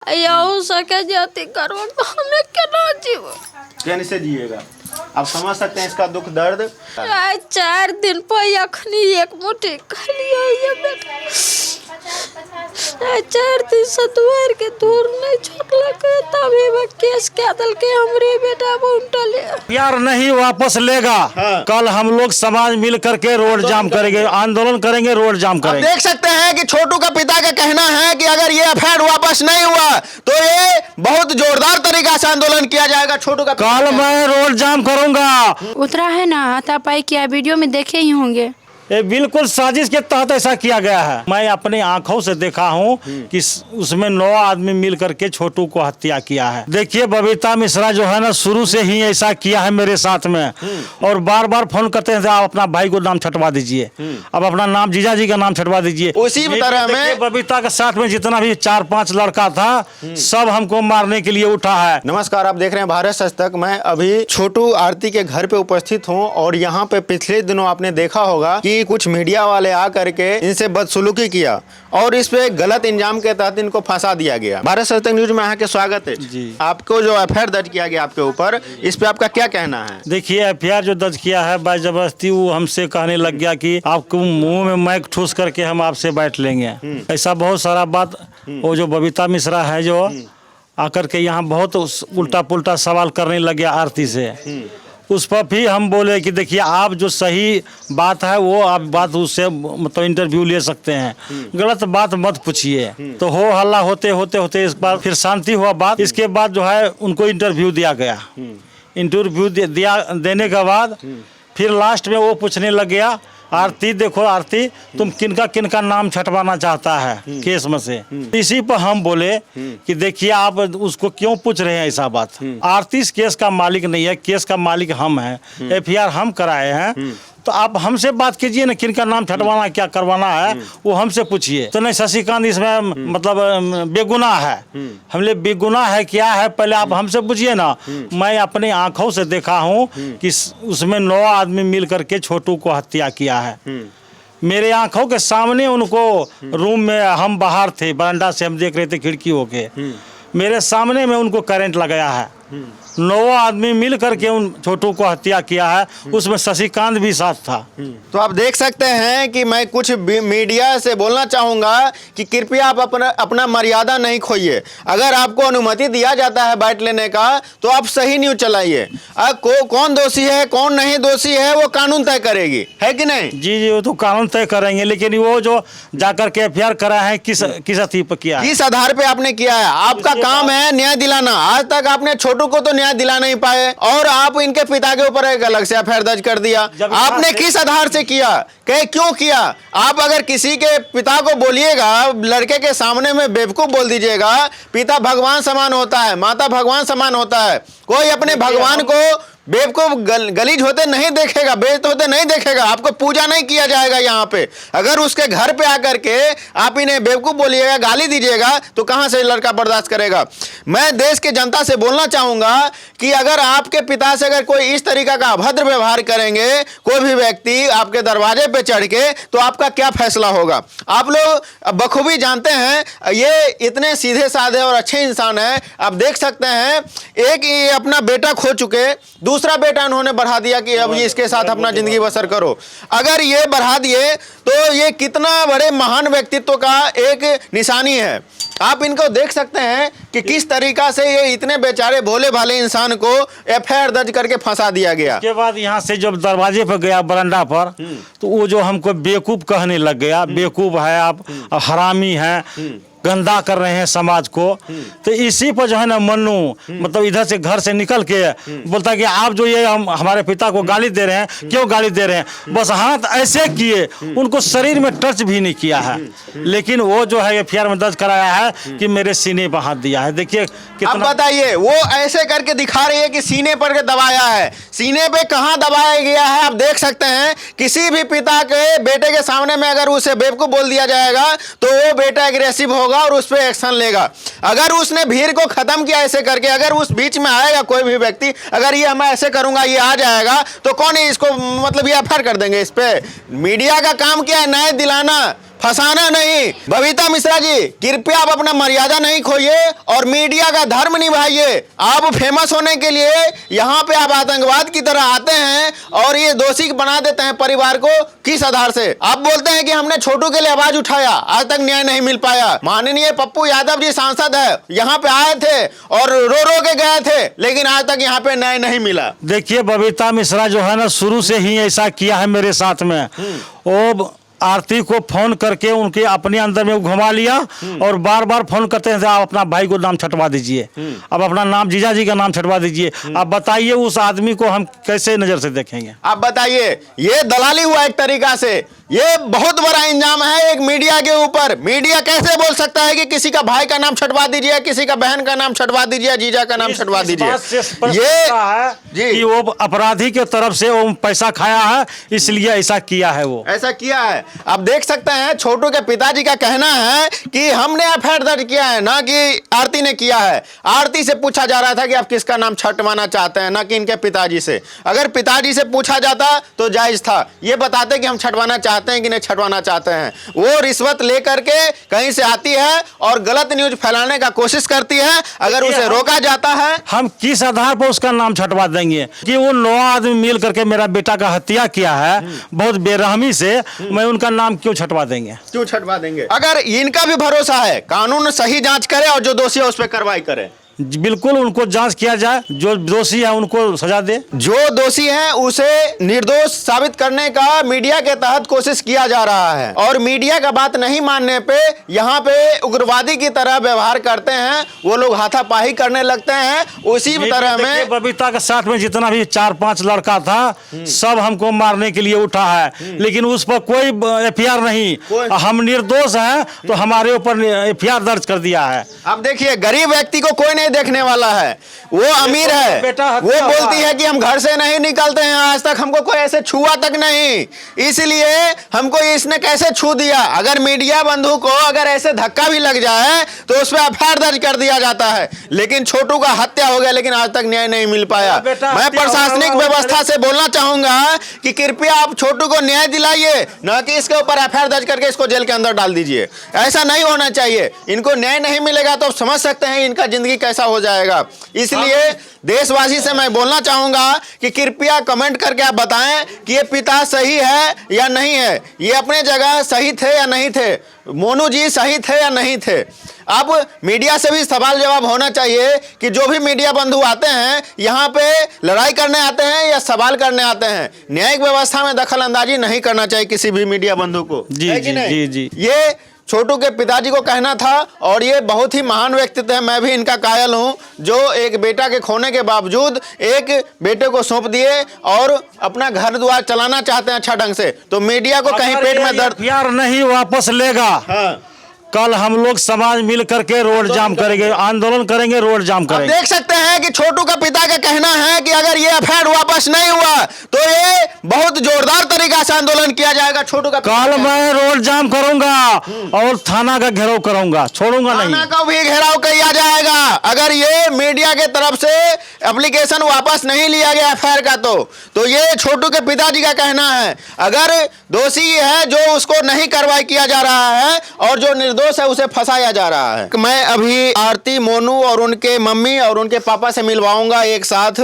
Yahoo सके जाती करो तो हमें क्या जीव कैसे जिएगा। आप समझ सकते हैं इसका दुख दर्द। 4 दिन पर अखनी एक मुट्ठी खलिया ये बेटा 4 दिन से दुआर के दूर नहीं छोड़ला के तभी वो केस क्या दल के हमरे बेटा उल्टले यार नहीं वापस लेगा। हाँ। कल हम लोग समाज मिल करके रोड जाम करेंगे, आंदोलन करेंगे, रोड जाम करेंगे। देख सकते हैं कि छोटू का पिता का कहना है कि अगर ये एफआईआर वापस नहीं हुआ तो ये बहुत जोरदार तरीका से आंदोलन किया जाएगा। छोटू का कल मैं रोड जाम करूंगा। उतरा है ना हाथापाई किया, वीडियो में देखे ही होंगे। ये बिल्कुल साजिश के तहत ऐसा किया गया है। मैं अपनी आंखों से देखा हूँ कि उसमें 9 आदमी मिल करके छोटू को हत्या किया है। देखिए बबीता मिश्रा जो है ना शुरू से ही ऐसा किया है मेरे साथ में, और बार बार फोन करते हैं आप अपना भाई को नाम छटवा दीजिए, अब अपना नाम जीजा जी का नाम छटवा दीजिए। उसी तरह में बबीता के साथ में जितना भी 4-5 लड़का था सब हमको मारने के लिए उठा है। नमस्कार, आप देख रहे हैं भारत सच तक। मैं अभी छोटू आरती के घर पे उपस्थित हूँ और यहाँ पे पिछले दिनों आपने देखा होगा कि कुछ मीडिया वाले आ करके इनसे बदसलूकी किया और इस पे गलत इंजाम के तहत इनको फंसा दिया गया। भारत सच तक न्यूज में यहाँ के स्वागत है जी। आपको जो एफआईआर दर्ज किया गया आपके ऊपर, इस पे आपका क्या कहना है? देखिए एफआईआर जो दर्ज किया है बाय जबरदस्ती वो हमसे कहने लग गया कि आपको मुंह में माइक ठूस करके हम आपसे बैठ लेंगे। ऐसा बहुत सारा बात वो जो बबीता मिश्रा है जो आकर के यहाँ बहुत उल्टा पुल्टा सवाल करने लग गया आरती से। उस पर भी हम बोले कि देखिए आप जो सही बात है वो आप बात उससे मतलब इंटरव्यू ले सकते हैं, गलत बात मत पूछिए। तो हो हल्ला होते होते होते इस बार फिर शांति हुआ बात। इसके बाद जो है उनको इंटरव्यू दिया गया। इंटरव्यू देने के बाद फिर लास्ट में वो पूछने लग गया, आरती देखो आरती तुम किनका किनका नाम छटवाना चाहता है केस में से। इसी पर हम बोले कि देखिए आप उसको क्यों पूछ रहे हैं ऐसा बात। आरती इस केस का मालिक नहीं है, केस का मालिक हम हैं, एफआईआर हम कराए हैं। तो आप हमसे बात कीजिए ना, किनका नाम छटवाना क्या करवाना है वो हमसे पूछिए। तो नहीं शशिकांत इसमें मतलब बेगुनाह है। हमले बेगुनाह है क्या है पहले आप हमसे पूछिए ना। मैं अपनी आंखों से देखा हूँ कि उसमें 9 आदमी मिल करके छोटू को हत्या किया है। मेरे आंखों के सामने उनको रूम में, हम बाहर थे बरामदा से हम देख रहे थे खिड़की होके, मेरे सामने में उनको करंट लगाया है। 9 आदमी मिल करके उन छोटू को हत्या किया है, उसमें शशिकांत भी साथ था। तो आप देख सकते हैं कि मैं कुछ मीडिया से बोलना चाहूंगा कि कृपया आप अपना मर्यादा नहीं खोइए। अगर आपको अनुमति दिया जाता है बैठ लेने का तो आप सही न्यूज चलाइए। कौन दोषी है कौन नहीं दोषी है वो कानून तय करेगी, है कि नहीं? जी जी वो तो कानून तय करेंगे, लेकिन वो जो जाकर के एफआईआर करा है किस अथी पर किया है, किस आधार पे आपने किया है? आपका काम है न्याय दिलाना। आज तक आपने छोटू को तो न्याय दिला नहीं पाए और आप इनके पिता के ऊपर एक अलग से एफआईआर दर्ज कर दिया। आपने किस आधार से किया, क्यों किया? आप अगर किसी के पिता को बोलिएगा, लड़के के सामने में बेवकूफ बोल दीजिएगा, पिता भगवान समान होता है, माता भगवान समान होता है। कोई अपने भगवान को बेवकूफ गलीज होते नहीं देखेगा, बेइज्जत होते नहीं देखेगा। आपको पूजा नहीं किया जाएगा यहाँ पे। अगर उसके घर पे आकर के आप इन्हें बेवकूफ बोलिएगा, गाली दीजिएगा तो कहाँ से लड़का बर्दाश्त करेगा? मैं देश की जनता से बोलना चाहूंगा कि अगर आपके पिता से अगर कोई इस तरीका का अभद्र व्यवहार करेंगे कोई भी व्यक्ति आपके दरवाजे पे चढ़ के, तो आपका क्या फैसला होगा? आप लोग बखूबी जानते हैं ये इतने सीधे साधे और अच्छे इंसान हैं। आप देख सकते हैं एक ये अपना बेटा खो चुके, दूसरा बेटा उन्होंने बढ़ा दिया कि अब ये इसके साथ अपना जिंदगी बसर करो। अगर ये बढ़ा दिए तो ये कितना बड़े महान व्यक्तित्व का एक निशानी है। आप इनको देख सकते हैं कि किस तरीका से ये इतने बेचारे भोले भाले इंसान को एफआईआर दर्ज करके फंसा दिया गया। उसके बाद यहाँ से जब दरवाजे पर गया बरामदा पर तो वो जो हमको बेवकूफ कहने लग गया, बेवकूफ है आप, हरामी हैं, गंदा कर रहे हैं समाज को। तो इसी पर जो है ना मन्नू मतलब इधर से घर से निकल के बोलता कि आप जो ये हमारे पिता को गाली दे रहे हैं, क्यों गाली दे रहे हैं? बस हाथ ऐसे किए, उनको शरीर में टच भी नहीं किया है। लेकिन वो जो है एफआईआर में दर्ज कराया है कि मेरे सीने पर हाथ दिया है। देखिए अब बताइए, वो ऐसे करके दिखा रही है कि सीने पर के दबाया है। सीने पे कहाँ दबाया गया है आप देख सकते हैं। किसी भी पिता के बेटे के सामने में अगर उसे बेवकूफ बोल दिया जाएगा तो वो बेटा एग्रेसिव होगा और उस पर एक्शन लेगा। अगर उसने भीड़ को खत्म किया ऐसे करके, अगर उस बीच में आएगा कोई भी व्यक्ति, अगर ये मैं ऐसे करूंगा ये आ जाएगा, तो कौन इसको मतलब ये एफआईआर कर देंगे इस पे? मीडिया का काम क्या है? न्याय दिलाना। फंसाना नहीं। बबीता मिश्रा जी, कृपया आप अपना मर्यादा नहीं खोइए और मीडिया का धर्म निभाइए। आप फेमस होने के लिए यहाँ पे आप आतंकवाद की तरह आते हैं और ये दोषी बना देते हैं परिवार को। किस आधार से आप बोलते हैं कि हमने छोटू के लिए आवाज उठाया, आज तक न्याय नहीं मिल पाया। माननीय पप्पू यादव जी सांसद है, यहाँ पे आए थे और रो रो के गए थे, लेकिन आज तक यहाँ पे न्याय नहीं मिला। देखिए बबीता मिश्रा जो है ना शुरू से ही ऐसा किया है मेरे साथ में। वो आरती को फोन करके उनके अपने अंदर में घुमा लिया और बार बार फोन करते हैं आप अपना भाई को नाम छटवा दीजिए, अब अपना नाम जीजा जी का नाम छटवा दीजिए। आप बताइए उस आदमी को हम कैसे नजर से देखेंगे? आप बताइए, ये दलाली हुआ एक तरीका से। ये बहुत बड़ा इंजाम है एक मीडिया के ऊपर। मीडिया कैसे बोल सकता है कि किसी का भाई का नाम छटवा दीजिए, किसी का बहन का नाम छटवा दीजिए, जीजा का नाम छटवा दीजिए? ये है कि वो अपराधी के तरफ से वो पैसा खाया है, इसलिए ऐसा किया है। वो ऐसा किया है। आप देख सकते हैं छोटू के पिताजी का कहना है कि हमने एफआईआर दर्ज किया है, ना कि आरती ने किया है। आरती से पूछा जा रहा था कि आप किसका नाम छटवाना चाहते हैं, ना कि इनके पिताजी से। अगर पिताजी से पूछा जाता तो जायज था, ये बताते कि हम छटवाना चाहते हैं कि नहीं छटवाना चाहते हैं। वो रिश्वत लेकर के कहीं से आती है और गलत न्यूज फैलाने का कोशिश करती है। अगर उसे रोका जाता है, हम किस आधार पर उसका नाम छटवा देंगे कि वो 9 आदमी मिल करके मेरा बेटा का हत्या किया है बहुत बेरहमी से, मैं उनका नाम क्यों छटवा देंगे? क्यों छटवा देंगे? अगर इनका भी भरोसा है कानून सही जांच करे और जो दोषी है उस पर कार्रवाई करे। बिल्कुल उनको जांच किया जाए, जो दोषी है उनको सजा दे। जो दोषी है उसे निर्दोष साबित करने का मीडिया के तहत कोशिश किया जा रहा है और मीडिया का बात नहीं मानने पे यहाँ पे उग्रवादी की तरह व्यवहार करते हैं। वो लोग हाथापाई करने लगते हैं। उसी तरह में बबीता के साथ में जितना भी 4-5 लड़का था सब हमको मारने के लिए उठा है, लेकिन उस पर कोई एफआईआर नहीं। हम निर्दोष हैं तो हमारे ऊपर एफआईआर दर्ज कर दिया है। अब देखिए, गरीब व्यक्ति को कोई नहीं देखने वाला है, वो अमीर है, वो बोलती है कि हम घर से नहीं निकलते हैं, आज तक हमको कोई ऐसे छुआ तक नहीं, इसलिए हमको इसने कैसे छू दिया। अगर मीडिया बंधु को अगर ऐसे धक्का भी लग जाए तो उस पर एफआईआर दर्ज कर दिया जाता है। लेकिन छोटू का हत्या हो गया, लेकिन आज तक न्याय नहीं मिल पाया। मैं प्रशासनिक व्यवस्था से बोलना चाहूंगा कि कृपया आप छोटू को न्याय दिलाइए, न कि इसके ऊपर एफआईआर दर्ज करके इसको जेल के अंदर डाल दीजिए। ऐसा नहीं होना चाहिए। इनको न्याय नहीं मिलेगा तो समझ सकते हैं इनका जिंदगी कैसा हो जाएगा। इसलिए देशवासी से मैं बोलना चाहूंगा कि कृपया कमेंट करके आप बताएं कि ये पिता सही है या नहीं है, ये अपने जगह सही थे या नहीं थे, मोनू जी सही थे या नहीं थे। अब मीडिया से भी सवाल जवाब होना चाहिए कि जो भी मीडिया बंधु आते हैं यहाँ पे लड़ाई करने आते हैं या सवाल करने आते हैं, न्यायिक व्यवस्था में दखल अंदाजी नहीं करना चाहिए किसी भी मीडिया बंधु को। जी जी जी जी। ये छोटू के पिताजी को कहना था और ये बहुत ही महान व्यक्तित्व है। मैं भी इनका कायल हूँ, जो एक बेटा के खोने के बावजूद एक बेटे को सौंप दिए और अपना घर द्वार चलाना चाहते हैं अच्छा ढंग से। तो मीडिया को कहीं पेट में दर्द यार नहीं वापस लेगा। हाँ। कल हम लोग समाज मिल करके रोड जाम करेंगे, आंदोलन करेंगे, रोड जाम करेंगे। देख सकते हैं कि छोटू का पिता का कहना है कि अगर ये एफआईआर वापस नहीं हुआ तो ये बहुत जोरदार तरीका से आंदोलन किया जाएगा। छोटू का कल मैं रोड जाम करूंगा और थाना का घेराव करूंगा, छोड़ूंगा नहीं। थाना का भी घेराव किया जाएगा अगर ये मीडिया के तरफ से एप्लीकेशन वापस नहीं लिया गया एफआईआर का। तो ये छोटू के पिताजी का कहना है, अगर दोषी है जो उसको नहीं कार्रवाई किया जा रहा है और जो निर्दोष है उसे फंसाया जा रहा है। मैं अभी आरती, मोनू और उनके मम्मी और उनके पापा से मिलवाऊंगा एक साथ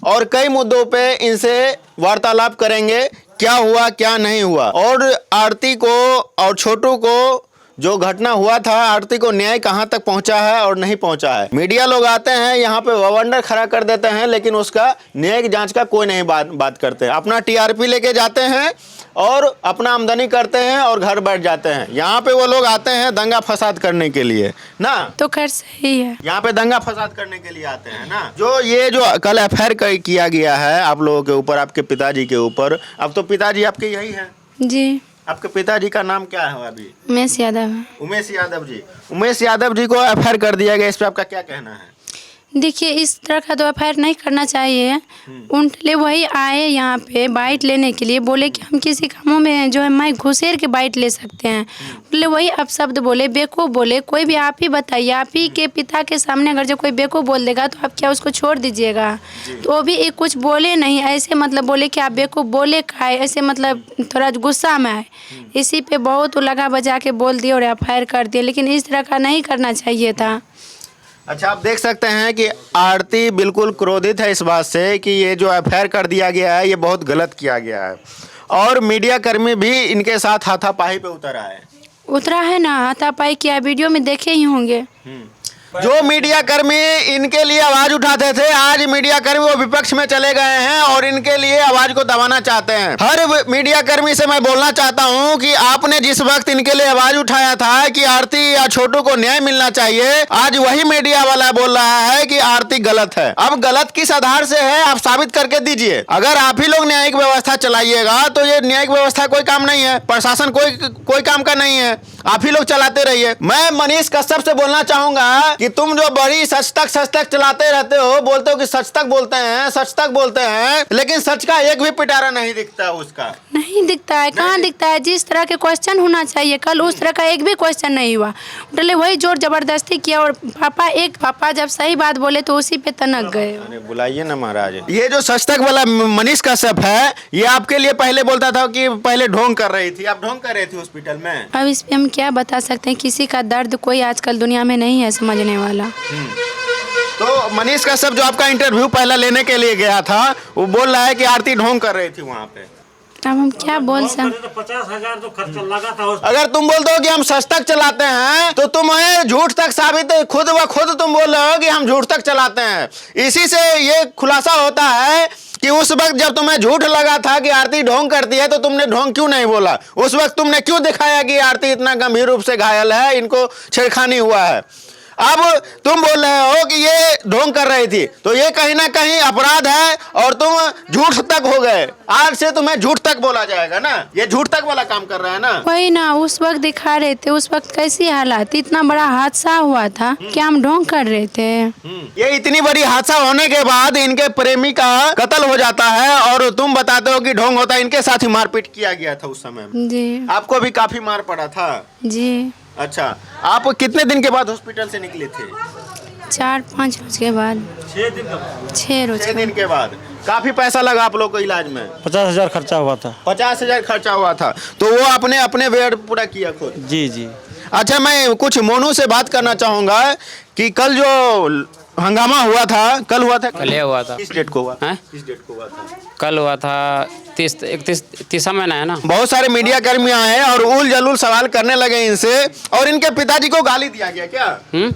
और कई मुद्दों पे इनसे वार्तालाप करेंगे, क्या हुआ क्या नहीं हुआ, और आरती को और छोटू को जो घटना हुआ था, आरती को न्याय कहां तक पहुंचा है और नहीं पहुंचा है। मीडिया लोग आते हैं यहाँ पे ववंडर खड़ा कर देते हैं, लेकिन उसका न्यायिक जांच का कोई नहीं बात करते। अपना टीआरपी लेके जाते हैं और अपना आमदनी करते हैं और घर बैठ जाते हैं। यहाँ पे वो लोग आते हैं दंगा फसाद करने के लिए ना, तो खैर सही है, यहाँ पे दंगा फसाद करने के लिए आते हैं ना। जो कल एफआईआर किया गया है आप लोगों के ऊपर, आपके पिताजी के ऊपर, अब तो पिताजी आपके यही है जी। आपके पिताजी का नाम क्या है अभी? उमेश यादव है। उमेश यादव जी। उमेश यादव जी को एफआईआर कर दिया गया, इस पर आपका क्या कहना है? देखिए इस तरह का तो एफ नहीं करना चाहिए। उनके वही आए यहाँ पे बाइट लेने के लिए, बोले कि हम किसी कामों में जो है माइक घुसेर के बाइट ले सकते हैं। बोले वही अपशब्द बोले, बेवकूफ़ बोले। कोई भी आप ही बताइए, आप ही के पिता के सामने अगर जो कोई बेवकूफ़ बोल देगा तो आप क्या उसको छोड़ दीजिएगा? तो वो भी एक कुछ बोले नहीं, ऐसे मतलब बोले कि आप बेवकूफ़ बोले खाए, ऐसे मतलब थोड़ा गुस्सा में आए। इसी पे बहुत लगा बजा के बोल दिए और एफ कर दिए, लेकिन इस तरह का नहीं करना चाहिए था। अच्छा, आप देख सकते हैं कि आरती बिल्कुल क्रोधित है इस बात से कि ये जो एफआईआर कर दिया गया है ये बहुत गलत किया गया है, और मीडिया कर्मी भी इनके साथ हाथापाई पे उतरा है। उतरा है ना, हाथापाई किया, वीडियो में देखे ही होंगे। जो मीडिया कर्मी इनके लिए आवाज उठाते थे, आज मीडिया कर्मी वो विपक्ष में चले गए हैं और इनके लिए आवाज को दबाना चाहते हैं। हर मीडिया कर्मी से मैं बोलना चाहता हूं कि आपने जिस वक्त इनके लिए आवाज उठाया था कि आरती या छोटू को न्याय मिलना चाहिए, आज वही मीडिया वाला बोल रहा है कि आरती गलत है। अब गलत किस आधार से है आप साबित करके दीजिए। अगर आप ही लोग न्यायिक व्यवस्था चलाइएगा तो ये न्यायिक व्यवस्था कोई काम नहीं है, प्रशासन कोई काम का नहीं है, आप ही लोग चलाते रहिए। मैं मनीष कश्यप से बोलना चाहूंगा कि तुम जो बड़ी सच तक चलाते रहते हो, बोलते हो कि सच तक बोलते हैं, लेकिन सच का एक भी पिटारा नहीं दिखता उसका। नहीं दिखता है, कहाँ दिखता है? जिस तरह के क्वेश्चन होना चाहिए कल उस तरह का एक भी क्वेश्चन नहीं हुआ। उल्टे वही जोर जबरदस्ती किया, और पापा जब सही बात बोले तो उसी पे तनक गए। बुलाइए ना महाराज। ये जो सच तक वाला मनीष कश्यप है, ये आपके लिए पहले बोलता था कि पहले ढोंग कर रही थी, आप ढोंग कर रही थी हॉस्पिटल में। अब इस पे हम क्या बता सकते हैं? किसी का दर्द कोई आजकल दुनिया में नहीं है समझने वाला। तो मनीष कश्यप जो आपका इंटरव्यू पहला लेने के लिए गया था, वो बोल रहा है कि आरती ढोंग कर रही थी वहाँ पे। अब हम क्या बोल सकते? 50,000 तो खर्चा लगा था। अगर तुम बोलते हो कि हम सच तक चलाते हैं तो तुम्हें झूठ तक साबित खुद ब खुद तुम बोल रहे हो कि हम झूठ तक चलाते हैं। इसी से ये खुलासा होता है कि उस वक्त जब तुम्हें झूठ लगा था कि आरती ढोंग करती है तो तुमने ढोंग क्यों नहीं बोला? उस वक्त तुमने क्यों दिखाया कि आरती इतना गंभीर रूप से घायल है, इनको छेड़खानी हुआ है? अब तुम बोल रहे हो कि ये ढोंग कर रही थी, तो ये कहीं ना कहीं अपराध है और तुम झूठ तक हो गए। आज से तुम्हें झूठ तक बोला जाएगा ना, ये झूठ तक वाला काम कर रहा है ना। वही ना, उस वक्त दिखा रहे थे, उस वक्त कैसी हालात, इतना बड़ा हादसा हुआ था कि हम ढोंग कर रहे थे। ये इतनी बड़ी हादसा होने के बाद इनके प्रेमी का कत्ल हो जाता है और तुम बताते हो कि ढोंग होता है। इनके साथ ही मारपीट किया गया था उस समय में। जी आपको भी काफी मार पड़ा था। जी। अच्छा, आप कितने दिन के बाद हॉस्पिटल से निकले थे? 4-5 रोज के बाद। 6 रोज 6 दिन के बाद। काफी पैसा लगा आप लोग को इलाज में? 50,000 खर्चा हुआ था। 50,000 खर्चा हुआ था, तो वो आपने अपने वेयर पूरा किया खुद? जी जी। अच्छा, मैं कुछ मोनू से बात करना चाहूंगा कि कल जो हंगामा हुआ था, कल हुआ था? कल हुआ था। किस डेट को हुआ? हैं? किस डेट को हुआ था? कल हुआ था 31 महीना है ना। बहुत सारे मीडिया कर्मी आए और उल जलूल सवाल करने लगे इनसे, और इनके पिताजी को गाली दिया गया। क्या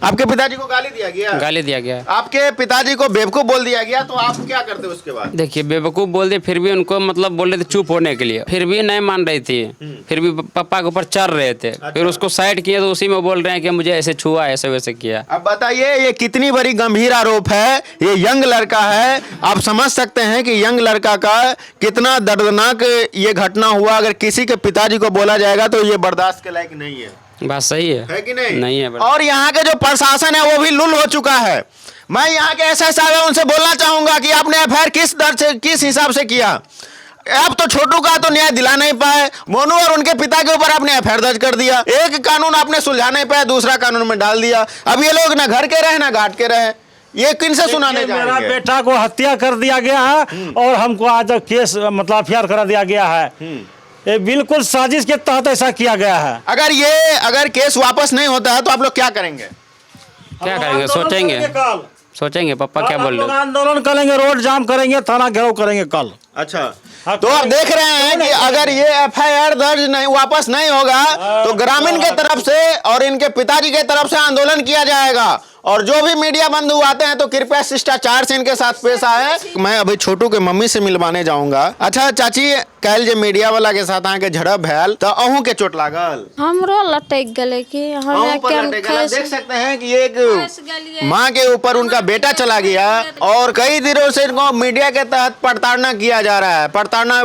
आपके पिताजी को गाली दिया गया? गाली दिया गया। आपके पिताजी को बेवकूफ बोल दिया गया, तो आप क्या करते उसके बाद? देखिए, बेवकूफ़ बोल दिए, फिर भी उनको मतलब बोल रहे थे चुप होने के लिए, फिर भी नहीं मान रही थी, फिर भी पापा के ऊपर चढ़ रहे थे। फिर उसको साइड किए तो उसी में बोल रहे हैं कि मुझे ऐसे छुआ, ऐसे वैसे किया। अब बताइए, ये कितनी बड़ी गंभीर आरोप है। ये यंग लड़का है, आप समझ सकते हैं कि यंग लड़का का कितना दर्दनाक ये घटना हुआ। अगर किसी के पिताजी को बोला जाएगा तो ये बर्दाश्त के लायक नहीं है। बात सही है कि नहीं? नहीं है। और यहाँ के जो प्रशासन है वो भी लुल हो चुका है। मैं यहाँ के एसएसआई है उनसे बोलना चाहूंगा कि आपने एफआईआर किस दर से, किस हिसाब से किया? आप तो छोटू का तो न्याय दिला नहीं पाए, मोनू और उनके पिता के ऊपर आपने एफआईआर दर्ज कर दिया। एक कानून आपने सुलझा नहीं पाया, दूसरा कानून में डाल दिया। अब ये लोग ना घर के रहे ना घाट के रहे, ये किन से सुनाने जाएंगे? मेरा बेटा को हत्या कर दिया गया है और हमको आज केस मतलब एफआईआर करा दिया गया है। ये बिल्कुल साजिश के तहत ऐसा किया गया है। अगर केस वापस नहीं होता है तो आप लोग क्या करेंगे? क्या करेंगे? सोचेंगे पापा क्या बोल रहे हैं। आंदोलन करेंगे, रोड जाम करेंगे, थाना घेराव करेंगे कल। अच्छा, तो आप देख रहे हैं कि अगर ये एफआईआर दर्ज नहीं वापस नहीं होगा तो ग्रामीण के तरफ से और इनके पिताजी के तरफ से आंदोलन किया जाएगा। और जो भी मीडिया बंधु आते हैं तो कृपया शिष्टाचार से इनके साथ पेश आए। मैं अभी छोटू के मम्मी से मिलवाने जाऊंगा। अच्छा चाची, कल जे मीडिया वाला के साथ आके झड़प भैल तो अहू के चोट लागल? हमरो लटक गले कि अहू पर लटक गल। देख सकते हैं कि एक माँ के ऊपर उनका बेटा चला गया और कई दिनों से इनको मीडिया के तहत प्रताड़ना किया जा रहा है। प्रताड़ना।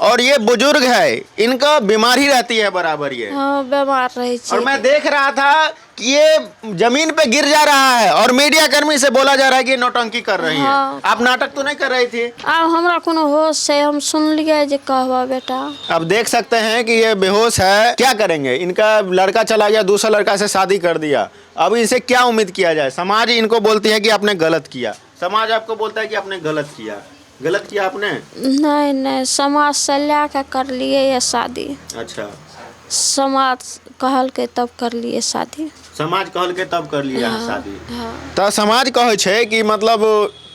और ये बुजुर्ग है, इनका बीमारी रहती है बराबर ये। बीमार रही। और मैं देख रहा था ये जमीन पे गिर जा रहा है और मीडिया कर्मी से बोला जा रहा है कि ये नौटंकी कर रही है। आप नाटक तो नहीं कर रही थी? अब हमरा कोनो होश है, हम सुन लिए जे कहवा बेटा। अब देख सकते हैं कि ये बेहोश है, क्या करेंगे? इनका लड़का चला गया, दूसरा लड़का से शादी कर दिया, अब इनसे क्या उम्मीद किया जाए? समाज इनको बोलती है कि आपने गलत किया, समाज आपको बोलता है कि आपने गलत किया। गलत किया आपने? नहीं नहीं, समाज से ला कर लिए ये शादी। अच्छा, समाज कहल के तब कर लिए शादी। समाज कहल के तब कर लिया है शादी। तो समाज कहे छे कि मतलब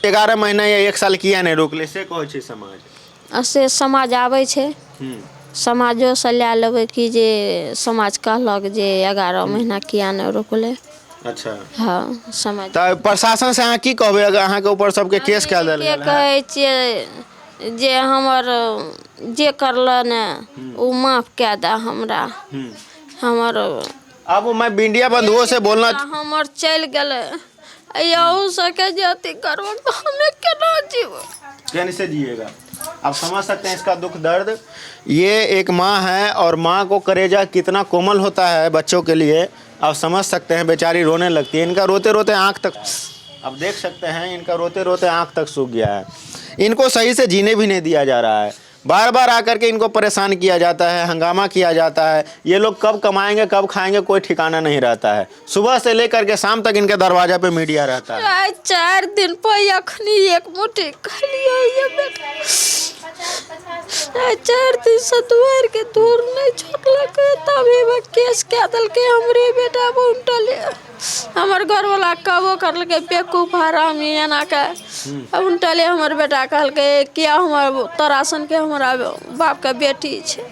11 महीना या 1 साल किया नहीं रोकले, से कहे छे समाज। ऐसे समाज आवे छे, समाजो से ला लेबै कि जे समाज कहलक जे 11 महीना किया नहीं रोकले। अच्छा, हाँ समाज। तो प्रशासन से अहाँ की कहबै अगर अहाँ के ऊपर सबके केस कऽ देल गेल है? कहे छियै जे हमर जे करलन उ माफ कऽ दे हमरा। हमर अब मैं मीडिया बंधुओं से बोलना हमर चल गेलै, यहू सके जे अथी करबो तो हमें केना जीव? कैसे जिएगा? आप समझ सकते हैं इसका दुख दर्द। ये एक माँ है और माँ को कलेजा कितना कोमल होता है बच्चों के लिए, आप समझ सकते हैं। बेचारी रोने लगती है, इनका रोते रोते आँख तक, अब देख सकते हैं इनका रोते रोते आँख तक सूख गया है। इनको सही से जीने भी नहीं दिया जा रहा है, बार बार आकर के इनको परेशान किया जाता है, हंगामा किया जाता है। ये लोग कब कमाएंगे कब खाएंगे कोई ठिकाना नहीं रहता है। सुबह से लेकर के शाम तक इनके दरवाजा पे मीडिया रहता है। आज 4 दिन पर अखनी एक मुट्ठी खलियो ये बेटा। आज 4 दिन से दुआर के दूर नहीं छोड़लक, तभी वो केस कऽ देलकै हमरे बेटा उनटले। हमर घर वाला कबो करलकै बेवकूफ हरामी एना के, उनटले हमर बेटा कहलकै किया हमर तोरा सन के हमारा बाप के बेटी छै।